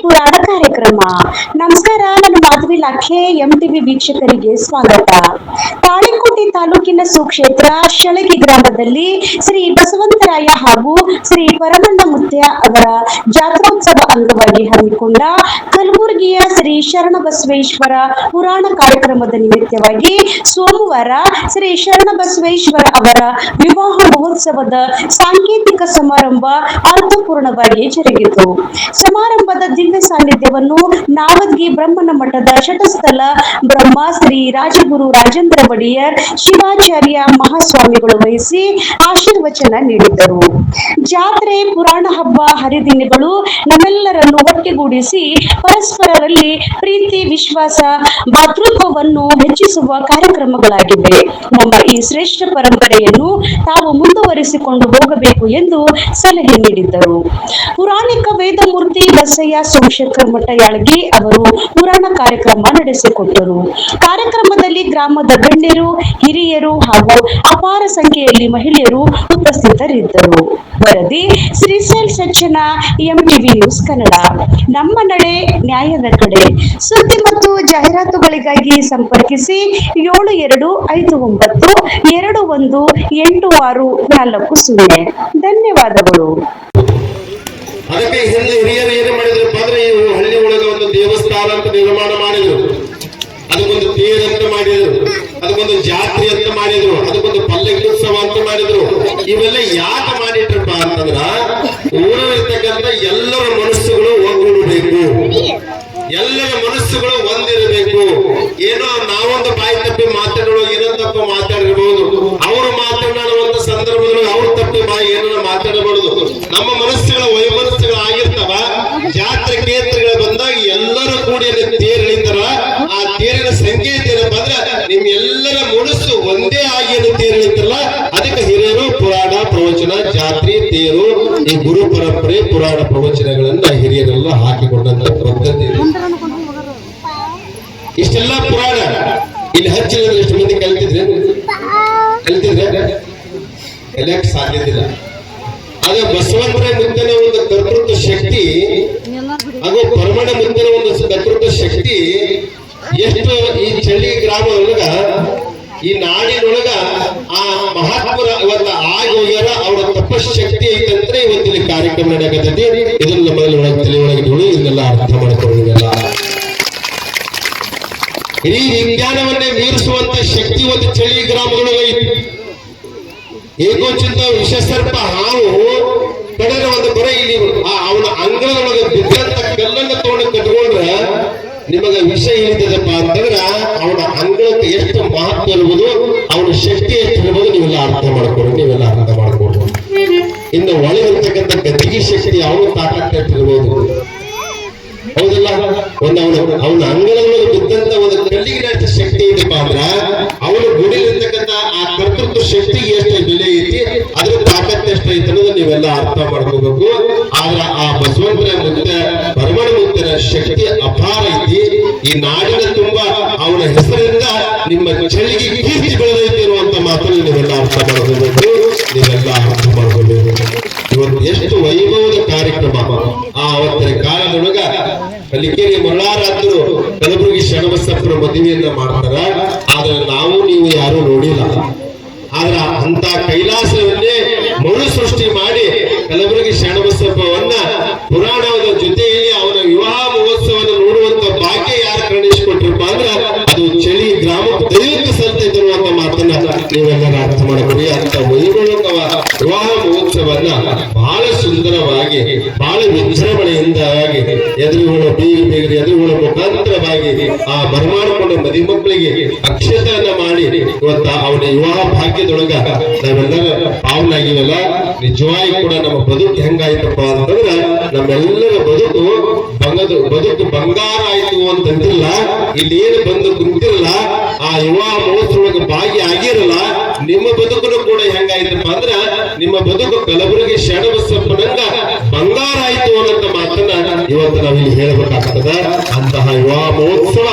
ಪುರಾಣ ಕಾರ್ಯಕ್ರಮ. ನಮಸ್ಕಾರ, ನನ್ನ ಮಾಧವಿ ಲಾಖೆ MTV ವೀಕ್ಷಕರಿಗೆ ಸ್ವಾಗತ. ತಾಳಿಕೋಟೆ ತಾಲೂಕಿನ ಸುಕ್ಷೇತ್ರ ಶಳಗಿ ಗ್ರಾಮದಲ್ಲಿ ಶ್ರೀ ಬಸವಂತರಾಯ ಹಾಗೂ ಶ್ರೀ ಪರಮಣ್ಣ ಮುತ್ಯ ಅವರ ಜಾತ್ರೋತ್ಸವ ಅಂಗವಾಗಿ ಹಮ್ಮಿಕೊಂಡ ಕಲಬುರಗಿಯ ಶ್ರೀ ಶರಣಬಸವೇಶ್ವರ ಪುರಾಣ ಕಾರ್ಯಕ್ರಮದ ನಿಮಿತ್ತವಾಗಿ ಸೋಮವಾರ ಶ್ರೀ ಶರಣಬಸವೇಶ್ವರ ಅವರ ವಿವಾಹ ಮಹೋತ್ಸವದ ಸಾಂಕೇತಿಕ ಸಮಾರಂಭ ಅರ್ಥಪೂರ್ಣವಾಗಿ ಜರುಗಿತು. ಸಮಾರಂಭದ ದಿವ್ಯ ಸಾನ್ನಿಧ್ಯವನ್ನು ನಾವದ್ಗಿ ಬ್ರಹ್ಮನ ಮಠದ ಶಟಸ್ಥಲ ಬ್ರಹ್ಮ ಶ್ರೀ ರಾಜಗುರು ರಾಜೇಂದ್ರ ಒಡೆಯರ್ ಶಿವಾಚಾರ್ಯ ಮಹಾಸ್ವಾಮಿಗಳು ವಹಿಸಿ ಆಶೀರ್ವಚನ ನೀಡಿದರು. ಜಾತ್ರೆ, ಪುರಾಣ ಹಬ್ಬ ಹರಿದಿನಗಳು ನಮ್ಮೆಲ್ಲರನ್ನು ಒಟ್ಟುಗೂಡಿಸಿ ಪರಸ್ಪರರಲ್ಲಿ ಪ್ರೀತಿ, ವಿಶ್ವಾಸ, ಭಾತೃತ್ವವನ್ನು ಹೆಚ್ಚಿಸುವ ಕಾರ್ಯಕ್ರಮಗಳಾಗಿವೆ. ನಮ್ಮ ಈ ಶ್ರೇಷ್ಠ ಪರಂಪರೆಯನ್ನು ತಾವು ಮುಂದುವರಿಸಿಕೊಂಡು ಹೋಗಬೇಕು ಎಂದು ಸಲಹೆ ನೀಡಿದ್ದರು. ಪುರಾಣಿಕ ವೇದಮೂರ್ತಿ ಬಸಯ್ಯ ಸೋಮಶೇಖರ್ ಮಠ ಯಾಳಗಿ ಅವರು ಪುರಾಣ ಕಾರ್ಯಕ್ರಮ ನಡೆಸಿಕೊಟ್ಟರು. ಕಾರ್ಯಕ್ರಮದಲ್ಲಿ ಗ್ರಾಮದ ಗಣ್ಯರು, ಹಿರಿಯರು ಹಾಗೂ ಅಪಾರ ಸಂಖ್ಯೆಯಲ್ಲಿ ಮಹಿಳೆಯರು ಉಪಸ್ಥಿತರಿದ್ದರು. ವರದಿ ಶ್ರೀಶೈಲ್ ಸಜ್ಜನ, MTV ನ್ಯೂಸ್ ಕನ್ನಡ. ನಮ್ಮ ನಡೆ ನ್ಯಾಯದ ಕಡೆ. ಸುದ್ದಿ ಮತ್ತು ಜಾಹೀರಾತುಗಳಿಗಾಗಿ ಸಂಪರ್ಕಿಸಿ 7259218640. ಧನ್ಯವಾದಗಳು. ಅದಕ್ಕೆ ಹಿಂದೆ ಹಿರಿಯರು ಏನು ಮಾಡಿದ್ರಪ್ಪ ಅಂದ್ರೆ ಈ ಹಳ್ಳಿ ಒಳಗ ಒಂದು ದೇವಸ್ಥಾನ ಅಂತ ನಿರ್ಮಾಣ ಮಾಡಿದ್ರು, ಅದಕ್ಕೊಂದು ತೇರ್ ಅಂತ ಮಾಡಿದ್ರು, ಅದಕ್ಕೊಂದು ಜಾತ್ರೆ ಅಂತ ಮಾಡಿದ್ರು, ಅದಕ್ಕೊಂದು ಪಲ್ಲಕ್ಕಿ ಉತ್ಸವ ಅಂತ ಮಾಡಿದ್ರು. ಇವೆಲ್ಲ ಯಾಕೆ ಮಾಡಿಟ್ರಪ್ಪ ಅಂತಂದ್ರ ಊರಲ್ಲಿರ್ತಕ್ಕಂಥ ಎಲ್ಲರ ಮನಸ್ಸುಗಳು ಒಗ್ಗೂಡಬೇಕು, ಎಲ್ಲರ ಮನಸ್ಸುಗಳು ಒಂದಿರಬೇಕು. ಏನೋ ನಾವೊಂದು ಬಾಯಿ ತಪ್ಪಿ ಮಾತಾಡೋ ಏನೋ ತಪ್ಪು ಮಾತಾಡಿರ್ಬೋದು, ಅವರು ಮಾತನಾಡುವಂತ ಸಂದರ್ಭದಲ್ಲಿ ಅವ್ರು ತಪ್ಪಿ ಬಾಯಿ ಏನೋ ಮಾತಾಡಬಹುದು. ನಮ್ಮ ಮನಸ್ಸುಗಳ ವೈಮನಸ್ಸುಗಳು ಆಗಿರ್ತಾವ. ಜಾತ್ರೆ ಕೇಂದ್ರಗಳು ಬಂದಾಗ ಎಲ್ಲರೂ ಕೂಡಿ ತೇರು ಎಳಿತಾರ. ಆ ತೇರಿನ ಸಂಕೇತ ಏನಪ್ಪ ಅಂದ್ರೆ ನಿಮ್ ಎಲ್ಲರ ಮನಸ್ಸು ಒಂದೇ ಆಗಿ ತೇರು ಎಳಿತಾರಲ್ಲ, ಅದಕ್ಕೆ ಹಿರಿಯರು ಪುರಾಣ ಪ್ರವಚನ, ಜಾತ್ರೆ, ತೇರು, ಈ ಗುರು ಪರಂಪರೆ, ಪುರಾಣ ಪ್ರವಚನಗಳನ್ನ ಹಿರಿಯರೆಲ್ಲ ಹಾಕಿಕೊಂಡಂತ ಪದ್ಧತಿ. ಇಷ್ಟೆಲ್ಲ ಪುರಾಣ ಇಲ್ಲಿ ಹಚ್ಚಿದ್ರೆ ಎಷ್ಟು ಮಂದಿ ಕಲಿತಿದ್ರೆ ಕಲಿಯಕ್ಕೆ ಸಾಧ್ಯದಿಲ್ಲ. ಆದ್ರೆ ಬಸವಣ್ಣನ ಮುಂದಿನ ಒಂದು ಕರ್ತೃತ್ವ ಶಕ್ತಿ ಹಾಗೂ ಪರಮಣ್ಣ ಮುಂದಿನ ಒಂದು ಕರ್ತೃತ್ವ ಶಕ್ತಿ ಎಷ್ಟು ಈ ಚಳಿ ಗ್ರಾಮದೊಳಗ, ಈ ನಾಡಿನೊಳಗ ಆ ಮಹಾತ್ಮರ ಇವತ್ತ ಆಗಿ ಹೋಗ್ಯಾರ. ಅವರ ತಪಶಕ್ತಿ ಐತಂದ್ರೆ ಇವತ್ತಿನ ಕಾರ್ಯಕ್ರಮ ನಡೆಯಕತ್ತೈತಿ. ಇದನ್ನ ನಮ್ಮಲ್ಲಿ ತಿಳಿಯೊಳಗಿದ್ರು ಇದನ್ನೆಲ್ಲ ಅರ್ಥ ಮಾಡ್ಕೊಂಡಿಲ್ಲ. ಇಡೀ ವಿಜ್ಞಾನವನ್ನೇ ಮೀರಿಸುವಂತ ಶಕ್ತಿ ಒಂದು ಚಳಿ ಗ್ರಾಮದೊಳಗ ಐತಿ. ಏಕೋಚಿಂತ ವಿಷಸರ್ಪ ಹಾವು ಕಡೆದ ಒಂದು ಬರ ಇಲ್ಲಿ ಅವನ ಅಂಗಳದೊಳಗೆ ಬಿದ್ದಂತ ಕಲ್ಲನ್ನ ತಗೊಂಡು ಕಟ್ಕೊಂಡ್ರ ನಿಮಗ ವಿಷ ಇಳಿತದಪ್ಪ ಅಂತಂದ್ರ ಅವನ ಅಂಗಳಕ್ಕೆ ಎಷ್ಟು ಮಹತ್ವ ಇರ್ಬೋದು, ಅವನ ಶಕ್ತಿ ಎಷ್ಟು ಇರ್ಬೋದು, ನೀವೆಲ್ಲ ಅರ್ಥ ಮಾಡ್ಕೊಡ್ರಿ. ಇನ್ನು ಒಳಗಿರ್ತಕ್ಕಂಥ ಗತಿಗೆ ಶಕ್ತಿ ಅವನ ತಾಕತ್ತು ಎಷ್ಟಿರ್ಬೋದು, ಹೌದಲ್ಲ? ಅವನ ಅಂಗಳದೊಳಗೆ ಬಿದ್ದಂತ ಒಂದು ಕಲ್ಲಿಗಿನ ಎಷ್ಟು ಶಕ್ತಿ ಇದೆಪ್ಪ ಅಂದ್ರ ಅವನು ಗುಡಿಲಿರ್ತಕ್ಕಂಥ ಆ ಕರ್ತೃತ್ವ ಶಕ್ತಿ ಎಷ್ಟು ಬೆಲೆ ಐತಿ, ಅದ್ರ ತಾಕತ್ತು ಎಷ್ಟು ಐತಿ ಅನ್ನೋದು ನೀವೆಲ್ಲ ಅರ್ಥ ಮಾಡ್ಕೋಬೇಕು. ಆದ್ರ ಆ ಬಸವಣ್ಣನ ಮುತ್ಯ ಪರಮಣ್ಣ ಮುತ್ಯನ ಶಕ್ತಿ ಅಪಾರ ಐತಿ. ಈ ನಾಡಿನ ತುಂಬಾ ಅವನ ಹೆಸರಿಂದ ನಿಮ್ಮ ಚಳಿಗೆ ಕೀರ್ತಿ ಬೆಳೆದೈತಿ ಇರುವಂತ ಮಾತನ್ನು ನೀವೆಲ್ಲ ಅರ್ಥ ಮಾಡ್ಕೋಬೇಕು. ಇವತ್ತು ಎಷ್ಟು ವೈಭವದ ಕಾರ್ಯಕ್ರಮ. ಆ ಅವತ್ತಿನ ಕಾಲದೊಳಗ ಕಲಿಕೇರಿ ಮರಳಾರಾದ್ರು ಕಲಬುರಗಿ ಶರಣಬಸಪ್ಪರ ಮದುವೆಯನ್ನ ಮಾಡ್ತಾರ. ಆದ್ರೆ ನಾವು ನೀವು ಯಾರು ನೋಡಿಲ್ಲ. ಆದ್ರ ಅಂತ ಕೈಲಾಸವನ್ನೇ ಮರು ಸೃಷ್ಟಿ ಮಾಡಿ ಕಲಬುರಗಿ ಶರಣಬಸಪ್ಪವನ್ನ ಪುರಾಣದ ಜೊತೆಯಲ್ಲಿ ಅವನ ವಿವಾಹ ಮಹೋತ್ಸವವನ್ನು ನೋಡುವಂತ ಭಾಗ್ಯ ಯಾರು ಕರುಣಿಸಿಕೊಟ್ರಪ್ಪ ಅಂದ್ರ ಅದು ಚಳಿ ಗ್ರಾಮ ದೈವಕ್ಕೆ ಸಲ್ತೈತೆ ಇರುವಂತ ಮಾತನ್ನ ನೀವೆಲ್ಲರೂ ಅರ್ಥ ಮಾಡಬೇಡಿ. ಅಂತ ವೈಭವಕವ ವಿವಾಹ ಮಹೋತ್ಸವನ್ನ ಬಹಳ ಸುಂದರವಾಗಿ, ಬಹಳ ವಿಜೃಂಭಣೆಯಿಂದಾಗಿ ಎದುರುಗಳು ಬೀಗರು ಎದುರುಗಳ ಮುಖಾಂತರವಾಗಿ ಆ ಬರಮಾಡಿಕೊಂಡ ಮದಿ ಮಕ್ಕಳಿಗೆ ಅಕ್ಷತೆಯನ್ನ ಮಾಡಿ ಇವತ್ತ ಅವನ ವಿವಾಹ ಭಾಗ್ಯದೊಳಗ ನಾವೆಲ್ಲರ ಪಾವನಾಗಿವಲ್ಲ. ನಿಜವಾಗಿ ಕೂಡ ನಮ್ಮ ಬದುಕು ಹೆಂಗಾಯ್ತಪ್ಪ ಅಂತಂದ್ರ ನಮ್ಮೆಲ್ಲರ ಬದುಕು ಬಂಗಾರ ಆಯ್ತು ಅಂತಂತಿಲ್ಲ. ಇಲ್ಲಿ ಏನು ಬಂದು ಕುಂತಿರಲ್ಲ, ಆ ವಿವಾಹ ಮಹೋತ್ಸವಕ್ಕೆ ಭಾಗ್ಯ ಆಗಿರಲ್ಲ, ನಿಮ್ಮ ಬದುಕನ್ನು ಕೂಡ ಹೆಂಗಾಯ್ತಪ್ಪ ಅಂದ್ರ ನಿಮ್ಮ ಬದುಕು ಕಲಬುರಗಿ ಶರಣಬಸಪ್ಪನಂಗ ಬಂಗಾರ ಆಯ್ತು ಅನ್ನೋ ಮಾತನ್ನ ಇವತ್ತು ನಾವಿಲ್ಲಿ ಹೇಳಬೇಕಾಗ್ತದ. ಅಂತಹ ಯುವ ಮಹೋತ್ಸವ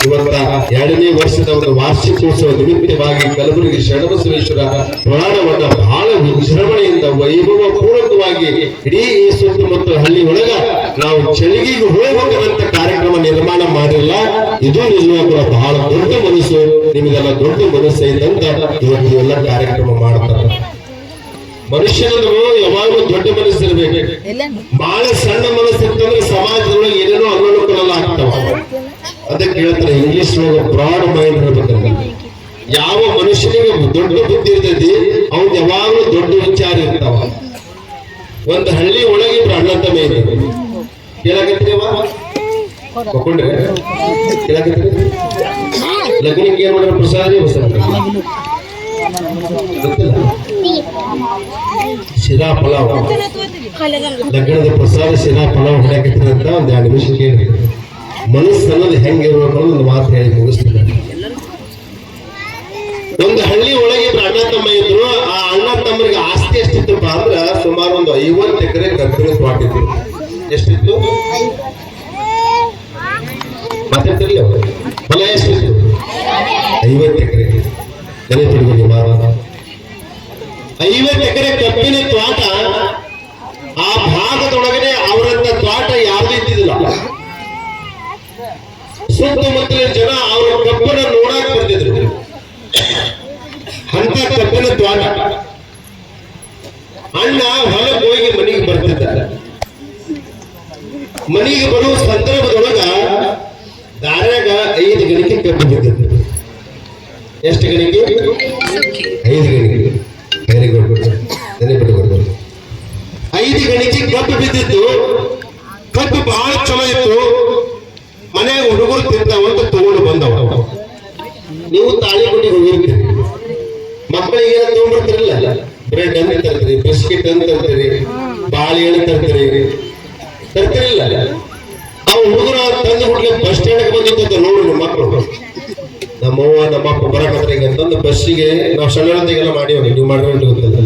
ಇವತ್ತ 2ನೇ ವರ್ಷದ ಒಂದು ವಾರ್ಷಿಕೋತ್ಸವ ನಿಮಿತ್ತವಾಗಿ ಕಲಬುರಗಿ ಶರಣಬಸವೇಶ್ವರ ಪುರಾಣವನ್ನ ಬಹಳ ವಿಜೃಂಭಣೆಯಿಂದ ವೈಭವ ಪೂರ್ವಕವಾಗಿ ಇಡೀ ಈ ಸುತ್ತಮುತ್ತ ಹಳ್ಳಿ ಒಳಗ ನಾವು ಚಳಿಗಿಗೆ ಹೋಗಬೇಕಂತ ಕಾರ್ಯಕ್ರಮ ನಿರ್ಮಾಣ ಮಾಡಿಲ್ಲ. ಇದು ನಿಜವಾಗ್ಲೂ ಬಹಳ ದೊಡ್ಡ ಮನಸ್ಸು, ನಿಮಗೆಲ್ಲ ದೊಡ್ಡ ಮನಸ್ಸು ಐತಂತ ಇವತ್ತು ಎಲ್ಲ ಕಾರ್ಯಕ್ರಮ ಮಾಡ್ತಾರೆ. ಮನುಷ್ಯನದು ಯಾವಾಗಲೂ ದೊಡ್ಡ ಮನಸ್ಸಿರ್ಬೇಕು. ಬಹಳ ಸಣ್ಣ ಮನಸ್ಸಿರ್ತಂದ್ರೆ ಸಮಾಜದೊಳಗೆ ಏನೇನೋ ಅನುಕೂಲ ಆಗ್ತಾವ. ಅದಕ್ಕೆ ಹೇಳ್ತಾರೆ ಇಂಗ್ಲಿಷ್ ಒಳಗೆ ಬ್ರಾಡ್ ಮೈಂಡ್ ಇರ್ಬೇಕಂತ. ಯಾವ ಮನುಷ್ಯನಿಗೆ ದೊಡ್ಡ ಬುದ್ಧಿ ಇರ್ತೈತಿ ಅವ್ನು ಯಾವಾಗಲೂ ದೊಡ್ಡ ವಿಚಾರ ಇರ್ತಾವ. ಒಂದು ಹಳ್ಳಿ ಒಳಗೆ ಇಬ್ರು ಅಣ್ಣ ತಮ್ಮ ಇದ್ರು. ಕೇಳಾಕತ್ತೀವ ತಕೊಂಡ್ರೆ ಕೇಳಾಕತ್ತೀರಿ ಲಗ್ನಕ್ಕೆ ಏನ್ ಮಾಡ್ರ ಪ್ರಸಾದ ಗೊತ್ತಿಲ್ಲ. ಶಿರಾ ಪಲಾವ್ ಲಗ್ನದ ಪ್ರಸಾದ ಶಿರಾ ಪಲಾವ್ ಹೊಡ್ಯಾಕತ್ತೀರ ಅಂತ ಒಂದ್ 2 ನಿಮಿಷ ಕೇಳಿ. ಮನಸ್ಸು ಅನ್ನೋದು ಹೆಂಗಿರ್ಬೇಕು ಅನ್ನೋದು ಒಂದು ಮಾತು ಹೇಳಿ ಮುಗಿಸ್ತೀನಿ. ಒಂದು ಹಳ್ಳಿ ಒಳಗೆ ಇಬ್ರು ಅಣ್ಣ ತಮ್ಮ ಇದ್ರು. ಆ ಅಣ್ಣ ತಮ್ಮರಿಗೆ ಆಸ್ತಿ ಎಷ್ಟಿತ್ತಪ್ಪ ಅಂದ್ರ ಸುಮಾರು ಒಂದು 50 ಎಕರೆ ಕಬ್ಬಿನ ತೋಟ ಇತ್ತು. ಎಷ್ಟಿತ್ತು ಮಾತಾಡ್ತಿರ್ಲಿ ಅವರು ಹೊಲ ಎಷ್ಟಿತ್ತು? 50 ಎಕರೆ. ನೆನಪಿಡ್ಬೇಕು ಮಾರ 50 ಎಕರೆ ಕಬ್ಬಿನ ತೋಟ. ಆ ಭಾಗದೊಳಗಡೆ ಅವರಂತ ತೋಟ ಯಾವ್ದು ಇದ್ದಿದ್ದಿಲ್ಲ. ಸುತ್ತಮುತ್ತಲಿನ ಜನ ಅವರ ಕಬ್ಬನ್ನ ನೋಡಕ್ ಬರ್ತಿದ್ರು. ಅಂತ ಕಬ್ಬಿನ ತೋಟ. ಅಣ್ಣ ಹೊಲಕ್ಕೆ ಹೋಗಿ ಮನೆಗೆ ಬರ್ತಿದ್ದಾರೆ. ಮನೆಗೆ ಬರುವ ಸಂದರ್ಭದೊಳಗ ದಾರ್ಯಾಗ 5 ಗಣಿಕೆ ಕಬ್ಬು ಬಿದ್ದಿತ್ತು. ಎಷ್ಟು ಗಣಿಕೆ? 5 ಗಣಿಕೆ. Very good. ನೆನಪಿಟ್ಕೊಳ್ಬೋದು. 5 ಗಣಿಕೆ ಕಬ್ಬು ಬಿದ್ದಿತ್ತು. ಕಬ್ಬು ಬಹಳ ಚಲೋ ಇತ್ತು. ಮನೆಯಾಗ ಹುಡುಗರು ತಿಂತಾವಂತ ತಗೊಂಡು ಬಂದವ. ನೀವು ತಾಳಿಗುಂಡಿಗೆ ಹೋಗಿರ್ತೀರಿ, ಮಕ್ಕಳಿಗೆ ಏನ ತಗೊಂಡ್ಬರ್ತಿರಲ್ಲ, ಬ್ರೆಡ್ ಅಂತ ತರ್ತೀರಿ, ಬಿಸ್ಕಿಟ್ ಅಂತ ತರ್ತೀರಿ, ಬಾಳೆಹಣ್ಣು ತರ್ತೀರಿ, ತರ್ತಿರಿಲ್ಲ. ಆ ಹುಡುಗರು ತಂದು ಹುಡುಗ ಬಸ್ ಸ್ಟ್ಯಾಂಡ್ ಬಂದಿತ್ತು ನೋಡ್ರಿ ಮಕ್ಕಳು. ನಮ್ಮವ್ವ ನಮ್ಮಪ್ಪ ಬರಕತ್ರಿಗೆ ಅಂತಂದು ಬಸ್ಸಿಗೆ ನಾವು ಸಣ್ಣತೆಗೆಲ್ಲ ಮಾಡಿವ್ರಿ. ನೀವು ಮಾಡ್ಕೊಂಡು ಗೊತ್ತಲ್ಲ.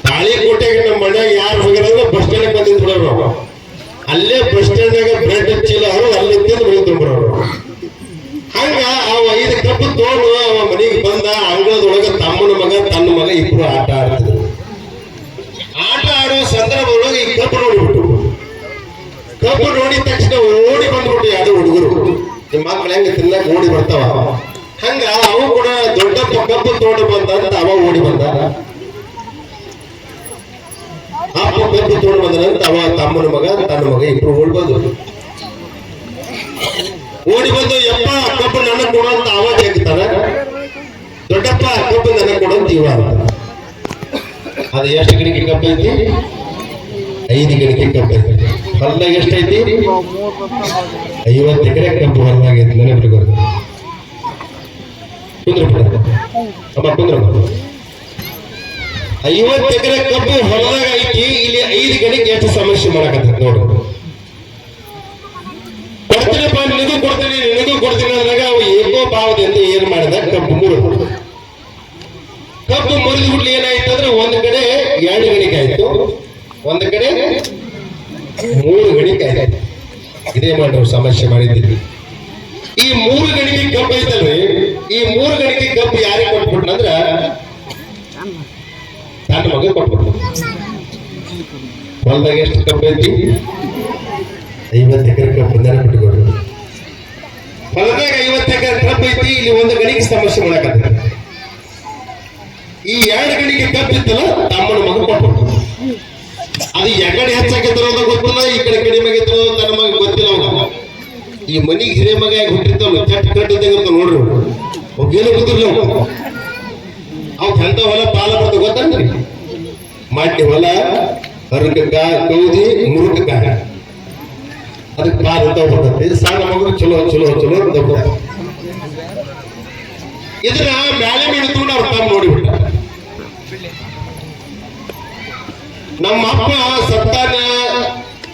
ತಾಳಿಕೋಟೆಗೆ ನಮ್ಮ ಮನೆಯಾಗ ಯಾರು ಹೋಗಿರೋದು ಬಸ್ ಸ್ಟ್ಯಾಂಡ್ ಬಂದಿದ್ದು ಬಿಡೋರು ನಾವು. ಅಲ್ಲೇ ಬಸ್ ಸ್ಟ್ಯಾಂಡ್ನಾಗ ಬ್ರೆಡ್ ಚೀಲ ಅವರು ಅಲ್ಲಿ ತಿಂದು ಬೆಳಿತಂಬ್ರವ್ರು. ಹಂಗ ಅವ 5 ಕಬ್ಬು ತೋಡು ಅವ ಮನೆಗೆ ಬಂದ. ಅಂಗಳದೊಳಗ ತಮ್ಮನ ಮಗ ತನ್ನ ಮಗ ಇಬ್ರು ಆಟ ಆಡ್ತಿದ್ರು. ಆಟ ಆಡುವ ಸಂದರ್ಭದೊಳಗೆ ಈ ಕಬ್ಬು ನೋಡಿಬಿಟ್ಟು, ಕಬ್ಬು ನೋಡಿದ ತಕ್ಷಣ ಓಡಿ ಬಂದ್ಬಿಟ್ಟು 2 ಹುಡುಗರು. ನಿಮ್ಮ ಮಕ್ಳು ಹೆಂಗ ತಿನ್ನಕ್ ಓಡಿ ಬರ್ತಾವ ಹಂಗ ಅವು ಕೂಡ ದೊಡ್ಡಪ್ಪ ಕಬ್ಬು ತೋಡು ಬಂದ ಅಂತ ಅವ ಓಡಿ ಬಂದ. ಅಪ್ಪ ಕಬ್ಬು ತೋಡು ಬಂದನಂತ ಅವ ತಮ್ಮನ ಮಗ ತನ್ನ ಮಗ ಇಬ್ರು ಓಡಿ ಬಂದ್ರು. ಓಡಿ ಬಂದು ಯಪ್ಪ ಕಬ್ಬು ನನಗ್ ಕೊಡು ಅಂತ ಅವ ತೆಗಿತಾನ. ದೊಡ್ಡಪ್ಪ ಕಬ್ಬು ನನಗ್ ಕೊಡು ಅಂತ ಇವ ಅಂತ. ಅದು ಎಷ್ಟು ಗಣಿಕೆ ಕಬ್ಬು ಐತಿ? 5 ಗಣಿಕೆ ಕಬ್ಬು ಐತಿ. ಹೊಲ್ದಾಗ ಎಷ್ಟೈತಿ? 50 ಎಕರೆ ಕಬ್ಬು ಹೊಲ್ದಾಗೈತಿ. ನೆನಪಿಟ್ಕೊಳ್ರಿ. ಅಮ್ಮ ಕುಂದ್ರ 50 ಎಕರೆ ಕಬ್ಬು ಹೊಲದಾಗ ಐತಿ. ಇಲ್ಲಿ 5 ಗಣಿಕೆ ಎಷ್ಟು ಸಮಸ್ಯೆ ಮಾಡಕತ್ತ ನೋಡ್ರಿ. ಕೊಡ್ತೀನಪ್ಪ ನಿನಗೂ ಕೊಡ್ತೀನಿ ನಿನಗೂ ಕೊಡ್ತೀನಿ ಅಂದಾಗ ಅವು ಏಕೋ ಭಾವದಿಂದ ಏನ್ ಮಾಡಿದ ಕಬ್ಬು ಮುರಿದು. ಕಬ್ಬು ಮುರಿದು ಬಿಡ್ಲಿ ಏನಾಯ್ತು ಅಂದ್ರೆ ಒಂದ್ ಕಡೆ 2 ಗಣಿಕೆ ಆಯ್ತು, ಒಂದ್ ಕಡೆ 3 ಗಣಿಕೆ ಆಯ್ತು. ಇದೇ ಮಾಡ್ರಿ ಸಮಸ್ಯೆ ಮಾಡಿದ್ದೀವಿ. ಈ 3 ಗಣಿಕೆ ಕಬ್ಬು ಐತಲ್ರಿ, ಈ 3 ಗಣಿಕೆ ಕಬ್ಬು ಯಾರಿಗೆ ಕೊಟ್ಬಿಟ್ನಂದ್ರ ನನ್ನ ಮಗ ಕೊಟ್ಬಿಟ್ಟು. ಹೊಲದಾಗ ಎಷ್ಟು ಕಬ್ಬು ಐತಿ? 50 ಎಕರೆ ಕಬ್ಬು. ನೆನಪಿಟ್ಕೊಡ್ರಿ. ಹೊಲದಾಗ 50 ಎಕರೆ ಕಬ್ಬು ಐತಿ. ಇಲ್ಲಿ 1 ಗಣಿಕೆ ಸಮಸ್ಯೆ ಮಾಡಕತ್ತ. ಈ 2 ಗಣಿಕೆ ಕಬ್ಬು ಇತ್ತಲ್ಲ ತಮ್ಮನ ಮಗ ಕೊಟ್ಬಿಟ್ಟು. ಅದು ಎಕಡೆ ಹೆಚ್ಚಾಗಿದ್ದರೋ ಗೊತ್ತಿಲ್ಲ, ಈ ಕಡೆ ಕಡಿಮೆ ಆಗಿದ್ದರೋ ತನ್ನ ಮಗ ಗೊತ್ತಿಲ್ಲ. ಅವಾಗ ಈ ಮನಿಗೆ ಹಿರೇ ಮಗ ಹುಟ್ಟಿರ್ತಾವ ಚಟ್ ಕಟ್ಟಿದ್ದಂಗ ನೋಡ್ರಿ. ಏನು ಗೊತ್ತಿಲ್ಲ ಅವ್ ಎಂತ ಹೊಲ ಪಾಲ ಬರ್ತ ಗೊತ್ತಂದ್ರಿ. ಮಾಡಿ ಹೊಲ ಹರಕ ಕೌದಿ ಮುರುಕ ಅದಕ್ಕೆ ಪಾಲ ಅಂತ ಬರ್ತದೆ. ಸಣ್ಣ ಮಗರು ಚಲೋ ಚಲೋ ಚಲೋ ದೊಡ್ಡ. ಇದನ್ನ ಮ್ಯಾಲೆ ಮೇಲೆ ಅವ್ರ ತಮ್ಮ ನೋಡಿಬಿಟ್ಟ. ನಮ್ಮ ಅಪ್ಪ ಸತ್ತಾನ,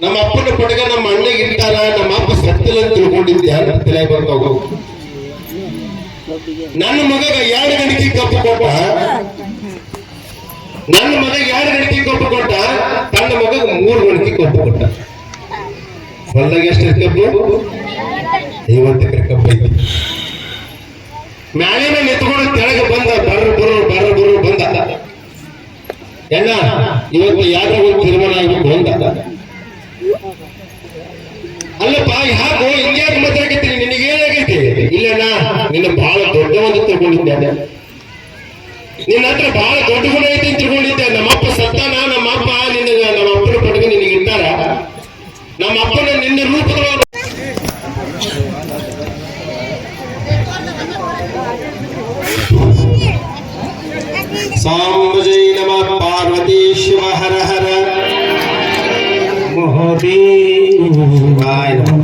ನಮ್ಮ ಅಪ್ಪನ ಕೊಡಗ ನಮ್ಮ ಅಣ್ಣಗೆ ಇಟ್ಟಾರ, ನಮ್ಮ ಅಪ್ಪ ಸತ್ತಿಲ್ಲ ಅಂತ ತಿಳ್ಕೊಂಡಿದ್ದೆ ಅಂತ ತಲೆ ಬರ್ತಾವ. ನನ್ನ ಮಗ 2 ಗಣಿಕೆ ಕಬ್ಬು ಕೊಟ್ಟ. ನನ್ನ ಮಗ 2 ಗಂಟೆ ಕಬ್ಬು ಕೊಟ್ಟ, ತನ್ನ ಮಗ 3 ಗಂಟೆ ಕಬ್ಬು ಕೊಟ್ಟ. ಹೊಲದಾಗ ಎಷ್ಟು ಕಬ್ಬು? 50 ಎಕರೆ ಕಬ್ಬು ಐತಿ. ಮ್ಯಾಲಿನ ನಿಂತ್ಕೊಂಡು ಕೆಳಗೆ ಬಂದ, ಬರ್ರ ಬಂದ. ಎಣ್ಣ ಇವತ್ತು ಯಾವ್ದೋ ಒಂದು ತೀರ್ಮಾನ ಆಗ್ಬೇಕು ಅಂತ. ಅಲ್ಲಪ್ಪ ಯಾಕೋ ಹಿಂಗ್ಯಾಕೆ ಮಾತಾಡಕತ್ತೀನಿ, ನಿನಗೇನಾಗೈತಿ? ಇಲ್ಲಣ್ಣ ನಿನ್ನ ಬಹಳ ದೊಡ್ಡವಂತ ತಿಳ್ಕೊಂಡಿದ್ದೆ, ನಿನ್ನ ಹತ್ರ ಬಹಳ ದೊಡ್ಡ ಗುಣ ಐತಿ ಅಂತ ತಿಳ್ಕೊಂಡಿದ್ದೆ. ನಮ್ಮಪ್ಪ ಸತ್ತಾನ, ನಮ್ಮಪ್ಪ ನಮ್ಮ ಅಪ್ಪನ ಪಟ್ಟಿಗೆ ನಿನಗೆ ಇಟ್ಟಾರ. ನಮ್ಮ ಅಪ್ಪನ ನಿನ್ನ ರೂಪದೊಳಗೆ ಸಾಂಬಜೈ ನಮಃ ಪಾರ್ವತಿ ಶಿವ ಹರ ಹರ ಮಹೋದೇವಾಯ ನಮಃ.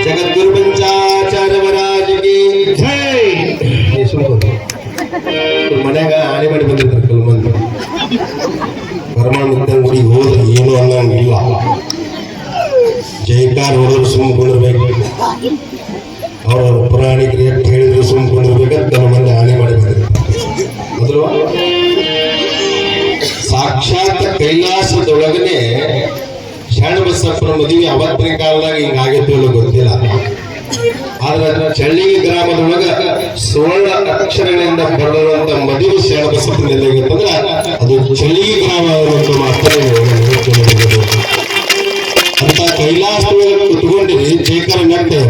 ಜಗದ್ಗುರು ಪಂಚಾಚಾರ್ಯ ಮಹಾರಾಜಗೆ ಜೈ. ಮನ್ಯಾಗ ಆಣೆ ಮಾಡಿ ಬಂದಿರ್ತಾರೆ ಕೆಲವು ಮಂದಿ. ಪರಮಾನಂದ ಗುಡಿಗೆ ಹೋದ್ರೆ ಏನು ಅನ್ನಂಗಿಲ್ಲ, ಜೈಕಾರ ಹೋದ್ರು ಸುಮ್ಮ ಕುಂದಿರ್ಬೇಕು, ಅವ್ರವ್ರ ಪುರಾಣಿಕರು ಎಷ್ಟು ಹೇಳಿದ್ರು ಸುಮ್ಮ ಕುಂದಿರ್ಬೇಕಂತ ಕೆಲವು ಮಂದಿ ಆಣೆ ಮಾಡಿ ಬಂದಿರ್ತಾರೆ. ಮೊದಲು ಸಾಕ್ಷಾತ್ ಕೈಲಾಸದೊಳಗನೆ ಶರಣಬಸಪ್ಪನ ಮದುವೆ ಅವತ್ತಿನ ಕಾಲದಾಗ ಹಿಂಗಾಗಿತ್ತು ಗೊತ್ತಿಲ್ಲ. ಆದ್ರೆ ಚಳ್ಳಿಗೆ ಗ್ರಾಮದೊಳಗ ಸುವರ್ಣ ಅಕ್ಷರಗಳಿಂದ ಬರೆದಿರುವಂತ ಮದುವೆ ಶರಣಬಸಪ್ಪನ ಎಲ್ಲಾಗಿತ್ತಂದ್ರ ಅದು ಚಳ್ಳಿಗೆ ಗ್ರಾಮ ಮಾತ್ರ. ಅಂತ ಕೈಲಾಸದೊಳಗೆ ಕುತ್ಕೊಂಡಿರಿ ಜೇಕರ ನಟ್ಟೆ.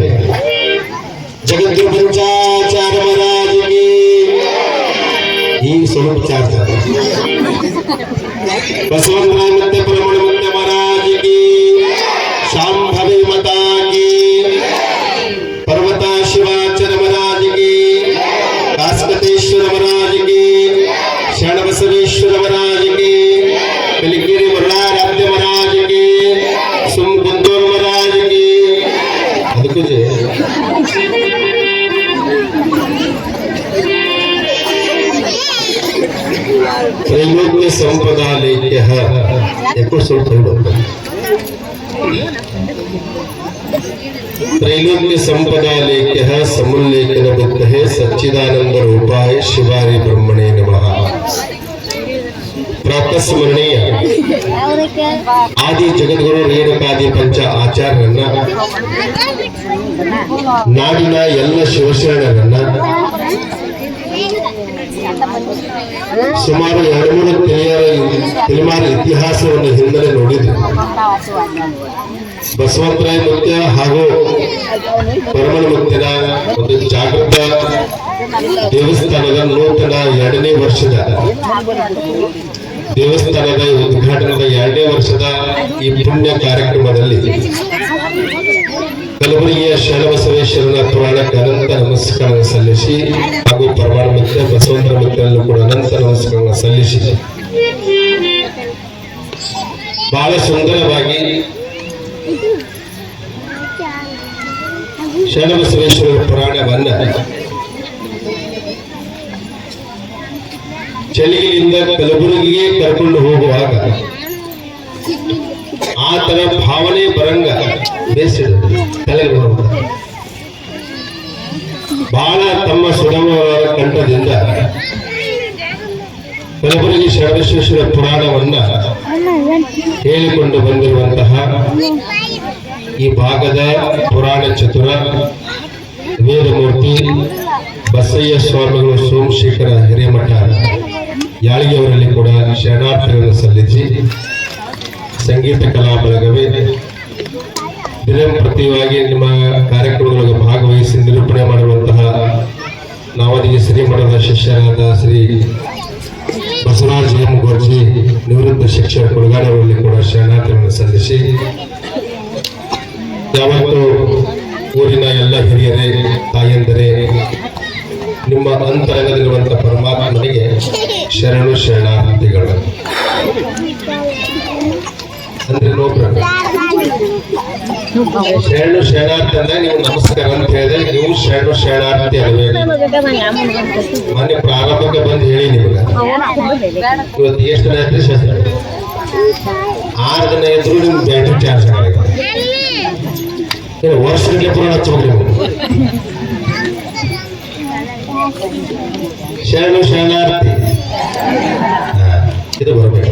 ಜಗದ್ಗುರು ಪಂಚಾಚಾರ್ಯ ಮಹಾರಾಜಗೆ ಈಗ ಸ್ವಲ್ಪ ಚಾರ್ಜ. ಬಸವರಾಯ ಮತ್ತೆ ಪ್ರಮಣ ಮತ್ತೆ ಮಹಾರಾಜಗೆ, ಶಾಂಭವಿ ಮತಾಗೆ, ಪರ್ವತ ಶಿವಾಚರ ಮಹಾರಾಜಗೆ, ಕಾಸ್ಕತೇಶ್ವರ ಮಹಾರಾಜಗೆ, ಶರಣಬಸವೇಶ್ವರ ಮಹಾರಾಜಗೆ, ಕಲಿಕೇರಿ ಮರುಳಾರಾಧ್ಯ ಮಹಾರಾಜಗೆ, ಸುಮ್ಕುಂದೂರು ಮಹಾರಾಜಗೆ. ಅದಕ್ಕೂ ತ್ರೈಲೋಕ್ಯ ಸಂಪದಾ ಲೇಖ್ಯ ಯಾಕೋ ಸ್ವಲ್ಪ ತ್ರೈಲೋಕ್ಯ ಸಂಪದಾ ಲೇಖ್ಯ ಸಮುಲ್ಲೇಖನ ಬುದ್ಧ ಸಚ್ಚಿದಾನಂದ ರೂಪಾಯ ಶಿವಾರಿ ಬ್ರಹ್ಮಣೇ ನಮಃ. ಪ್ರಾತಸ್ಮರಣೀಯ ಆದಿ ಜಗದ್ಗುರು ರೇಣುಕಾದಿ ಪಂಚ ಆಚಾರ್ಯರನ್ನ, ನಾಡಿನ ಎಲ್ಲ ಶಿವಶರಣರನ್ನ, ಸುಮಾರು 2-3 ತಲೆಮಾರು ಇತಿಹಾಸವನ್ನು ಹಿನ್ನೆಲೆ ನೋಡಿದ್ರು. ಬಸವಂತರಾಯ ಮುತ್ಯ ಹಾಗೂ ಪರಮಣ ಮುತ್ಯನ ಒಂದು ಜಾಗೃತ ದೇವಸ್ಥಾನದ ನೂತನ 2ನೇ ವರ್ಷದ ದೇವಸ್ಥಾನದ ಉದ್ಘಾಟನದ 2ನೇ ವರ್ಷದ ಈ ಪುಣ್ಯ ಕಾರ್ಯಕ್ರಮದಲ್ಲಿ ಕಲಬುರಗಿಯ ಶರಣಬಸವೇಶ್ವರನ ಪುರಾಣಕ್ಕೆ ಅನಂತ ನಮಸ್ಕಾರ ಸಲ್ಲಿಸಿ ಹಾಗೂ ಪರಮಾಣ ಮಿತ್ರ ಬಸವಂತರ ಮಿತ್ರರಲ್ಲೂ ಕೂಡ ಅನಂತ ನಮಸ್ಕಾರ ಸಲ್ಲಿಸಿ ಬಹಳ ಸುಂದರವಾಗಿ ಶರಣಬಸವೇಶ್ವರ ಪುರಾಣವನ್ನ ಚಳಿಗಿನಿಂದ ಕಲಬುರಗಿಗೆ ಕರ್ಕೊಂಡು ಹೋಗುವಾಗ ಆತನ ಭಾವನೆ ಬರಂಗ ಬೇಸಿದ ತಲೆಗೆ ಬಹಳ ತಮ್ಮ ಸುಗಮವಾದ ಕಂಠದಿಂದ ಕಲಬುರಗಿ ಶರಣಬಸವೇಶ್ವರ ಪುರಾಣವನ್ನ ಹೇಳಿಕೊಂಡು ಬಂದಿರುವಂತಹ ಈ ಭಾಗದ ಪುರಾಣ ಚತುರ ವೇದಮೂರ್ತಿ ಬಸಯ್ಯ ಸ್ವಾಮಿಗಳು ಸೋಮಶೇಖರ ಹಿರೇಮಠ ಯಾಳಿಗೆಯವರಲ್ಲಿ ಕೂಡ ಶರಣಾರ್ಥಿಗಳನ್ನು ಸಲ್ಲಿಸಿ ಸಂಗೀತ ಕಲಾ ಬಳಗವೇ ದಿನಂಪ್ರತಿಯಾಗಿ ನಿಮ್ಮ ಕಾರ್ಯಕ್ರಮಗಳಿಗೆ ಭಾಗವಹಿಸಿ ನಿರೂಪಣೆ ಮಾಡುವಂತಹ ನಾವದಿಗೆ ಶ್ರೀಮಠದ ಶಿಷ್ಯರಾದ ಶ್ರೀ ಬಸವರಾಜ ಎಂ ಗೋರ್ಜಿ ನಿವೃತ್ತ ಶಿಕ್ಷಕ ಕೊಡಗಾರವರಲ್ಲಿ ಕೂಡ ಶರಣಾರ್ಥಿಗಳನ್ನು ಸಲ್ಲಿಸಿ ಯಾವತ್ತು ಊರಿನ ಎಲ್ಲ ಹಿರಿಯರೇ ತಾಯಂದರೇ ನಿಮ್ಮ ಅಂತರಂಗದಲ್ಲಿರುವಂತ ಪರಮಾತ್ಮನಿಗೆ ಶರಣು ಶರಣಾರ್ಥಿಗಳು ಅಂದ್ರೆ ಶರಣು ಶರಣಾರ್ಥಿ ಅಂದ್ರೆ ನೀವು ನಮಸ್ಕಾರ ಅಂತ ಹೇಳಿದ್ರೆ ನೀವು ಶರಣು ಶರಣಾರ್ಥಿ ಅಲ್ವೇ? ಮೊನ್ನೆ ಪ್ರಾರಂಭಕ್ಕೆ ಬಂದು ಹೇಳಿ ನಿಮ್ಗೆ ಇವತ್ತು ಎಷ್ಟು ದಿನ ಐತ್ರಿ ಶಾಸ್ತ್ರ? 6 ದಿನ ಇದ್ರು ನಿಮ್ಗೆ ಬ್ಯಾಟ್ರಿ ಚಾರ್ಜ್ ಆಗಿದೆ. ವರ್ಷಕ್ಕೆ ಪುರಾಣ ಹಚ್ಚಬೇಕು ನೀವು. ಶರಣು ಶರಣಾರ್ಥಿ ಇದು ಬರಬೇಕು.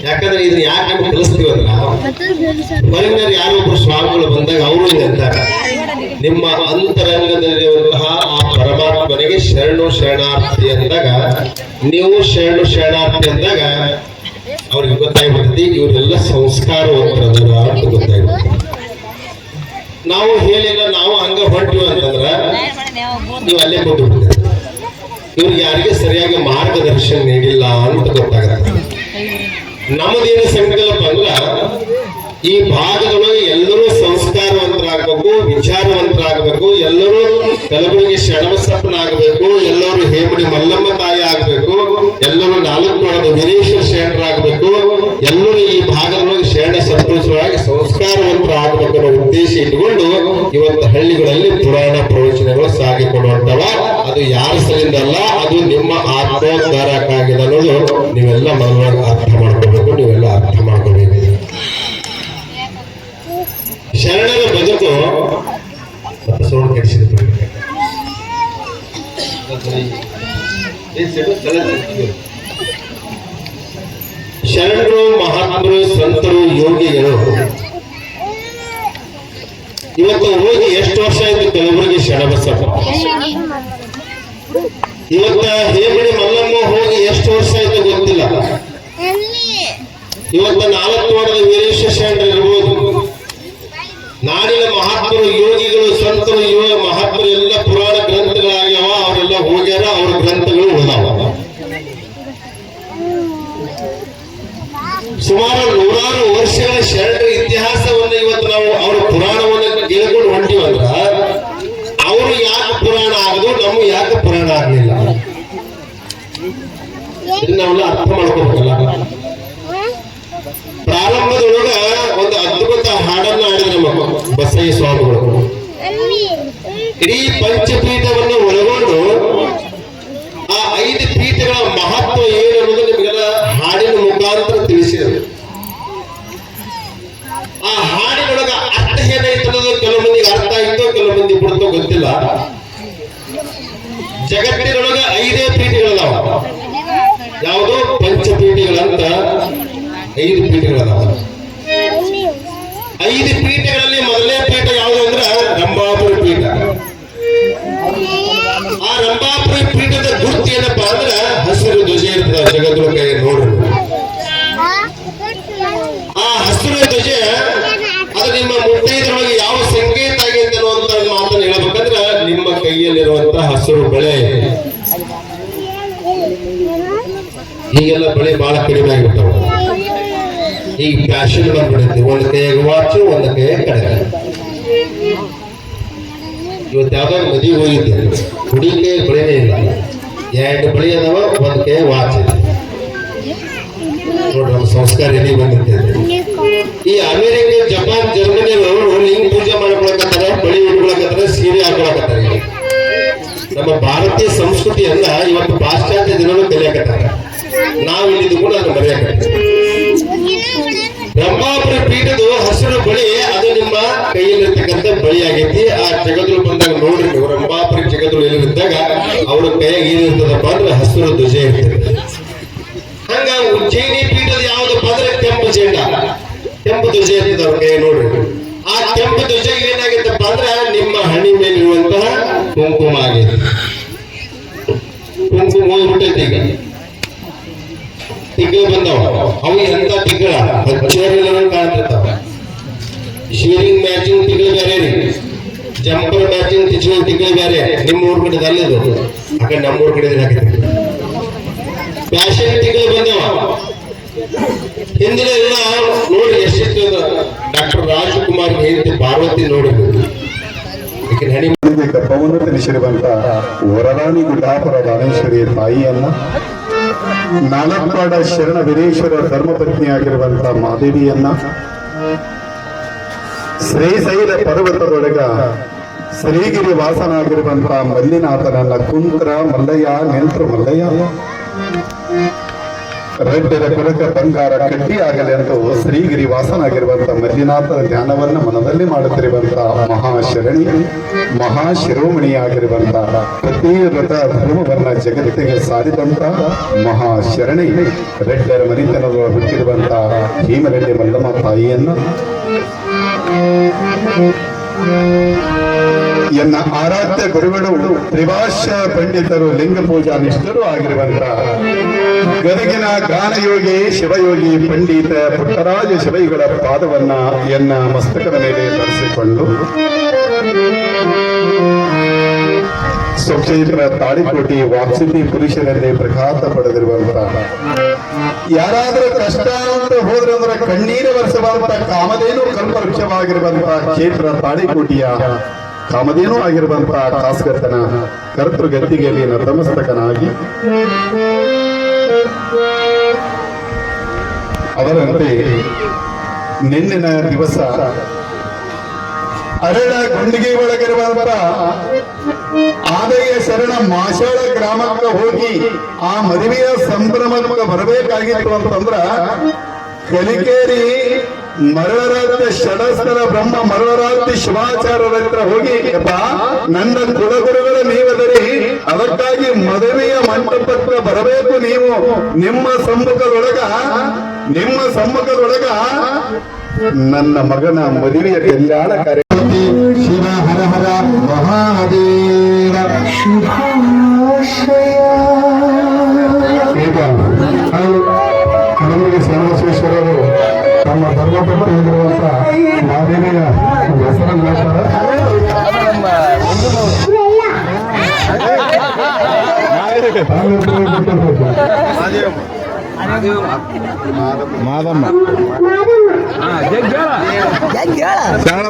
ಯಾಕಂದ್ರೆ ಇದನ್ನ ಯಾಕೆ ನಮ್ಗೆ ಕಲಿಸ್ತೀವಿ ಅಂದ್ರ ಹೊರಗಿನವ್ರು ಯಾರೊಬ್ರು ಸ್ವಾಮಿಗಳು ಬಂದಾಗ ಅವರು ಅಂತಾರೆ, ನಿಮ್ಮ ಅಂತರಂಗದಲ್ಲಿರುವಂತಹ ಆ ಪರಮಾತ್ಮನಿಗೆ ಶರಣು ಶರಣಾರ್ಥಿ ಅಂದಾಗ, ನೀವು ಶರಣು ಶರಣಾರ್ಥಿ ಅಂದಾಗ ಅವ್ರಿಗೆ ಗೊತ್ತಾಗ್ಬಿಡ್ತೈತಿ ಇವರೆಲ್ಲ ಸಂಸ್ಕಾರವಂತರದಾರ ಅಂತ ಗೊತ್ತಾಗ್ಬಿಡ್ತೈತಿ. ನಾವು ಹೇಳಿಲ್ಲ, ನಾವು ಹಂಗ ಹೊಂಟಿವಿ ಅಂತಂದ್ರ ನೀವು ಅಲ್ಲೇ ಕೊಟ್ಟು ಬಿಡ್ತೀರಿ. ಇವ್ರಿಗೆ ಯಾರಿಗೆ ಸರಿಯಾಗಿ ಮಾರ್ಗದರ್ಶನ ನೀಡಿಲ್ಲ ಅಂತ ಗೊತ್ತಾಗುತ್ತೆ. ನಮ್ಮದೇನು ಸಂಕಲ್ಪ ಅಂದ್ರ ಈ ಭಾಗದೊಳಗೆ ಎಲ್ಲರೂ ಸಂಸ್ಕಾರವಂತರಾಗಬೇಕು, ವಿಚಾರವಂತರಾಗಬೇಕು, ಎಲ್ಲರೂ ಕಲಬುರಗಿ ಶರಣಬಸಪ್ಪನಾಗಬೇಕು, ಎಲ್ಲರೂ ಹೇಮಡಿ ಮಲ್ಲಮ್ಮ ತಾಯಿ ಆಗ್ಬೇಕು, ಎಲ್ಲರೂ ನಾಲ್ಕು ವೀರೇಶ್ವರ ಶರಣರಾಗಬೇಕು, ಎಲ್ಲರೂ ಈ ಭಾಗದೊಳಗೆ ಶರಣ ಸಂತೋಷವಾಗಿ ಸಂಸ್ಕಾರವಂತರಾಗಬೇಕು ಅನ್ನೋ ಉದ್ದೇಶ ಇಟ್ಟುಕೊಂಡು ಇವತ್ತು ಹಳ್ಳಿಗಳಲ್ಲಿ ಪುರಾಣ ಪ್ರವಚನಗಳು ಸಾಗಿಕೊಡುವಂತವ. ಅದು ಯಾರ ಸಲಿಂದಲ್ಲ, ಅದು ನಿಮ್ಮ ಆತ್ಮೋದ್ಧಾರಕ್ಕಾಗಿದೆ ಅನ್ನೋದು ನೀವೆಲ್ಲ ಮನವಾಗಿ ಅರ್ಥ ಮಾಡ್ಕೋಬೇಕು, ನೀವೆಲ್ಲ ಅರ್ಥ ಮಾಡ್ಕೋಬೇಕು. ಶರಣರ ಬದುಕು ಸೌಂಡ್ ಕೆಡಿಸಿದ ಶರಣರು, ಮಹಾತ್ಮರು, ಸಂತರು, ಯೋಗಿಗಳು ಇವತ್ತು ಹೋಗಿ ಎಷ್ಟು ವರ್ಷ ಆಯ್ತು ಕಲಬುರಗಿ ಶರಣಬಸಪ್ಪ? ಇವತ್ತ ಹೇಮಡಿ ಮಲ್ಲಮ್ಮ ಹೋಗಿ ಎಷ್ಟು ವರ್ಷ ಆಯ್ತು ಗೊತ್ತಿಲ್ಲ. ಇವತ್ತ 4 ವಾರದ ವೀರೇಶ್ವರ ಶರಣರು ಇರ್ಬೋದು, ನಾಡಿನ ಮಹಾತ್ಮರು, ಯೋಗಿಗಳು, ಸಂತರು, ಮಹಾತ್ಮರು ಎಲ್ಲ ಪುರಾಣ ಗ್ರಂಥಗಳಾಗ್ಯಾವ, ಅವರೆಲ್ಲ ಹೋಗ್ಯಾರ, ಅವ್ರ ಗ್ರಂಥಗಳು ಉಳಿದಾವ. ಸುಮಾರು 100 ವರ್ಷಗಳ ಶರಣರ ಇತಿಹಾಸವನ್ನ ಇವತ್ತು ನಾವು ಅವ್ರ ಪುರಾಣವನ್ನ ಕೇಳ್ಕೊಂಡು ಹೊಂಟಿವಂದ್ರ ಅವರು ಯಾಕೆ ಪುರಾಣ ಆಗದು, ನಮ್ಗೆ ಯಾಕೆ ಪುರಾಣ ಆಗ್ಲಿಲ್ಲ? ಇದನ್ನ ನಾವೆಲ್ಲ ಅರ್ಥ ಮಾಡ್ಕೋಬೇಕಲ್ಲ. ಪ್ರಾರಂಭದೊಳಗ ಒಂದು ಅದ್ಭುತ ಹಾಡನ್ನ ಆಡಿದ ನಮ್ಮ ಬಸಯ್ಯ ಸ್ವಾಮಿಗಳು. ಇಡೀ ಪಂಚಪೀಠವನ್ನು ಒಳಗೊಂಡು ಆ 5 ಪೀಠಗಳ ಮಹತ್ವ ಏನು ಅನ್ನೋದು ನಿಮಗೆಲ್ಲ ಹಾಡಿನ ಮುಖಾಂತರ ತಿಳಿಸಿದರು. ಆ ಹಾಡಿನೊಳಗ ಅರ್ಥ ಏನಾಯ್ತನ್ನೋದು ಕೆಲವು ಮಂದಿಗೆ ಅರ್ಥ ಆಯ್ತೋ, ಕೆಲವು ಮಂದಿ ಬಿಡ್ತೋ ಗೊತ್ತಿಲ್ಲ. ಜಗತ್ತಿನೊಳಗ 5 ಪೀಠಗಳದಾವ. ಯಾವುದು? ಪಂಚಪೀಠಗಳಂತ 5 ಪೀಠಗಳದಾವ. 5 ಪೀಠಗಳಲ್ಲಿ ಮೊದಲನೇ ಪೀಠ ಯಾವುದು ಅಂದ್ರ ರಂಭಾಪುರಿ ಪೀಠ. ಆ ರಂಭಾಪುರಿ ಪೀಠದ ಗುರುತು ಏನಪ್ಪಾ ಅಂದ್ರ ಹಸಿರು ಧ್ವಜ ಇರ್ತದ. ಜಗತ್ತು ಕೈ ನೋಡ್ರಿ, ಆ ಹಸಿರು ಧ್ವಜ ಅದು ನಿಮ್ಮ ಮುತ್ತೈದರೊಳಗೆ ಯಾವ ಸಂಕೇತ ಆಗೈತೆ ಅನ್ನುವಂತ ಮಾತನ್ನು ಹೇಳ್ಬೇಕಂದ್ರ ನಿಮ್ಮ ಕೈಯಲ್ಲಿರುವಂತ ಹಸಿರು ಬೆಳೆ. ಈಗೆಲ್ಲ ಬೆಳೆ ಬಹಳ ಕಡಿಮೆ ಆಗಿಬಿಟ್ಟವು. ಈಗ ಫ್ಯಾಷನ್ ಬಂದ್ಬಿಡುತ್ತೆ, ಒಂದು ಕೈಯಾಗ ವಾಚು, ಒಂದು ಕೈಯಾಗ ಕಡೆ. ಇವತ್ತು ಯಾವ್ದಾದ್ರು ಮದುವೆ ಹೋಗಿದ್ದೆ, ಹುಡುಗಿ ಕೈಯಾಗ ಬಳೆನೇ ಇಲ್ಲ, 2 ಬಳಿ ಅದಾವ, ಒಂದು ಕೈಯಾಗ ವಾಚ್ ಇದೆ. ನೋಡ್ರಿ ನಮ್ಮ ಸಂಸ್ಕಾರ ಎಲ್ಲಿ ಬಂದಿರ್ತೈತೆ. ಈ ಅಮೆರಿಕ, ಜಪಾನ್, ಜರ್ಮನಿ ಲಿಂಗ ಪೂಜೆ ಮಾಡ್ಕೊಳಕತ್ತಾರ, ಬಳಿ ಉಟ್ಕೊಳಕತ್ತಾರ, ಸೀರೆ ಹಾಕೊಳಕತ್ತಾರ. ನಮ್ಮ ಭಾರತೀಯ ಸಂಸ್ಕೃತಿಯನ್ನ ಇವತ್ತು ಪಾಶ್ಚಾತ್ಯ ಜನರು ಕಲಿಯಕತ್ತಾರ. ನಾವು ಇಲ್ಲಿ ಕೂಡ ಅದನ್ನು ಮರೆಯಕತ್ತೀವಿ. ರಂಭಾಪುರಿ ಪೀಠದ ಹಸಿರು ಬಳಿ ಅದು ನಿಮ್ಮ ಕೈಯಲ್ಲಿರ್ತಕ್ಕಂಥ ಬಳಿ ಆಗೈತಿ. ಆ ಜಗದ್ರು ಬಂದಾಗ ನೋಡ್ರಿ ನೀವು, ರಂಭಾಪುರಿ ಜಗದ್ರು ಎಲ್ಲಿದ್ದಾಗ ಅವ್ರ ಕೈಯಾಗ ಏನಿರ್ತದಪ್ಪ ಅಂದ್ರೆ ಹಸಿರು ಧ್ವಜ ಇರ್ತದೆ. ಹಂಗ ಉಜ್ಜಯಿನಿ ಪೀಠದ ಯಾವ್ದಪ್ಪ ಅಂದ್ರೆ ಕೆಂಪು ಜೆಂಡ, ಕೆಂಪು ಧ್ವಜ ಇರ್ತದೆ ಅವ್ರ ಕೈ ನೋಡ್ರಿ. ಆ ಕೆಂಪು ಧ್ವಜ ಏನಾಗೈತಪ್ಪ ಅಂದ್ರೆ ನಿಮ್ಮ ಹಣಿ ಮೇಲಿರುವಂತಹ ಕುಂಕುಮ ಆಗೈತಿ. ಕುಂಕುಮ ಹೋಗ್ಬಿಟ್ಟೈತಿ. ಈಗ ತಿಂಗಳು ಬಂದವ, ಅವು ಎಂತ ತಿಂಗಳ ಹಚ್ಚೇರಿಲ್ಲ ಕಾಣ್ತಿರ್ತಾವ. ಶೀರಿಂಗ್ ಮ್ಯಾಚಿಂಗ್ ತಿಂಗಳು ಬೇರೆ ರೀ, ಜಂಪರ್ ಮ್ಯಾಚಿಂಗ್ ತಿಂಗಳು ಬೇರೆ. ನಿಮ್ಮ ಊರ್ ಕಡೆ ಅಲ್ಲಿದು, ಆ ಕಡೆ ನಮ್ಮೂರ್ ಕಡೆ ಹಾಕಿರ್ತೀವಿ. ಫ್ಯಾಷನ್ ತಿಂಗಳು ಬಂದವ. ಹಿಂದಿನ ಎಲ್ಲ ನೋಡಿ ಎಷ್ಟಿತ್ತು. ಡಾಕ್ಟರ್ ರಾಜಕುಮಾರ್ ಹೆಂಡತಿ ಪಾರ್ವತಿ ನೋಡಿದ್ರು. ಗರ್ಭವನ್ನು ತಿಳಿಸಿರುವಂತ ವರರಾಣಿ ಗುಡ್ಡಾಪುರ ರಾಮೇಶ್ವರಿ ತಾಯಿಯನ್ನ, ನಾಲ್ಕಾಡ ಶರಣ ವೀರೇಶ್ವರ ಧರ್ಮಪತ್ನಿಯಾಗಿರುವಂತ ಮಾದೇವಿಯನ್ನ, ಶ್ರೀಶೈಲ ಪರ್ವತದೊಳಗ ಶ್ರೀಗಿರಿ ವಾಸನಾಗಿರುವಂತ ಮಲ್ಲಿನಾಥನನ್ನ, ಕುಂತ್ರ ಮಲ್ಲಯ್ಯ, ನೆಂಟ್ರು ಮಲ್ಲಯ್ಯ, ರೆಡ್ಡರ ಕೊರಕ ಬಂಗಾರ ಕಟ್ಟಿ ಆಗಲಿ ಅಂತ ಶ್ರೀಗಿರಿ ವಾಸನಾಗಿರುವಂತ ಮಲ್ಲಿನಾಥ ಧ್ಯಾನವನ್ನ ಮನದಲ್ಲಿ ಮಾಡುತ್ತಿರುವಂತ ಮಹಾಶರಣಿ ಮಹಾಶಿರೋಮಣಿಯಾಗಿರುವಂತ ಪ್ರತಿ ವ್ರತ ಧರ್ಮವನ್ನ ಜಗತ್ತಿಗೆ ಸಾರಿದಂತ ಮಹಾಶರಣಿ ರೆಡ್ಡರ ಮನಿತನದ ಹುಟ್ಟಿರುವಂತ ಭೀಮರೆಡ್ಡಿ ಮಲ್ಲಮ್ಮ ತಾಯಿಯನ್ನ ಎನ್ನ ಆರಾಧ್ಯ ಗುರುಗಳು ತ್ರಿಭಾಷ್ಯ ಪಂಡಿತರು ಲಿಂಗ ಪೂಜಾ ನಿಷ್ಠರು ಆಗಿರುವಂತ ಗದಗಿನ ಗಾನಯೋಗಿ ಶಿವಯೋಗಿ ಪಂಡಿತ ಪುಟ್ಟರಾಜ ಶಿವೈಗಳ ಪಾದವನ್ನ ಎನ್ನ ಮಸ್ತಕದ ಮೇಲೆ ಧರಿಸಿಕೊಂಡು ಸುಕ್ಷೇತ್ರ ತಾಳಿಕೋಟಿ ವಾಪ್ಸಿತಿ ಪುರುಷರಲ್ಲಿ ಪ್ರಘಾತ ಪಡೆದಿರುವಂತ ಯಾರಾದರೂ ಕಷ್ಟ ಅಂತ ಹೋದ್ರೆ ಅಂದ್ರೆ ಕಣ್ಣೀರು ವರ್ಷವಾದಂತ ಕಾಮಧೇನು ಕಲ್ಪವೃಕ್ಷವಾಗಿರುವಂತ ಕ್ಷೇತ್ರ ತಾಳಿಕೋಟಿಯ ಕಾಮಧೇನು ಆಗಿರುವಂತ ಕಾಸ್ಗರ್ತನ ಕರ್ತೃ ಗದ್ದಿಗೆಯಲ್ಲಿ ನತಮಸ್ತಕನಾಗಿ ಅವರಂತೆ ನಿನ್ನಿನ ದಿವಸ ಅರಳ ಗುಂಡಿಗೆ ಒಳಗಿರುವಂತ ಆದಯ್ಯ ಶರಣ ಮಾಷಾಳ ಗ್ರಾಮಕ್ಕೆ ಹೋಗಿ ಆ ಮದುವೆಯ ಸಂಭ್ರಮಕ್ಕೆ ಬರಬೇಕಾಗಿತ್ತು ಅಂತಂದ್ರ ಕಲಿಕೇರಿ ಮರವರಾತ್ರಿ ಷಡಸ್ಥರ ಬ್ರಹ್ಮ ಮರವರಾತ್ರಿ ಶಿವಾಚಾರ್ಯರ ಹತ್ರ ಹೋಗಿ ಯಪ್ಪ ನನ್ನ ಕುಲಗುರುಗಳ ನೀವದರಿ ಅದಕ್ಕಾಗಿ ಮದುವೆಯ ಮಂಟಪಕ್ಕೆ ಬರಬೇಕು ನೀವು ನಿಮ್ಮ ಸಮ್ಮುಖದೊಳಗ ನನ್ನ ಮಗನ ಮದುವೆಯ ಕಲ್ಯಾಣ ಕಾರ್ಯ ಶಿವ ಹರ ಹರ ಮಹಾದೇವ ಕಲಬುರಗಿ ಶ್ರೀನಿವಾಸೇಶ್ವರರು ತಮ್ಮ ಧರ್ಮಪತ್ನಿಯಾಗಿರುವಂತ ಮಾದೇವಿಯ ಹೆಸರನ್ನು ಮಾದಮ್ಮ ಶರಣ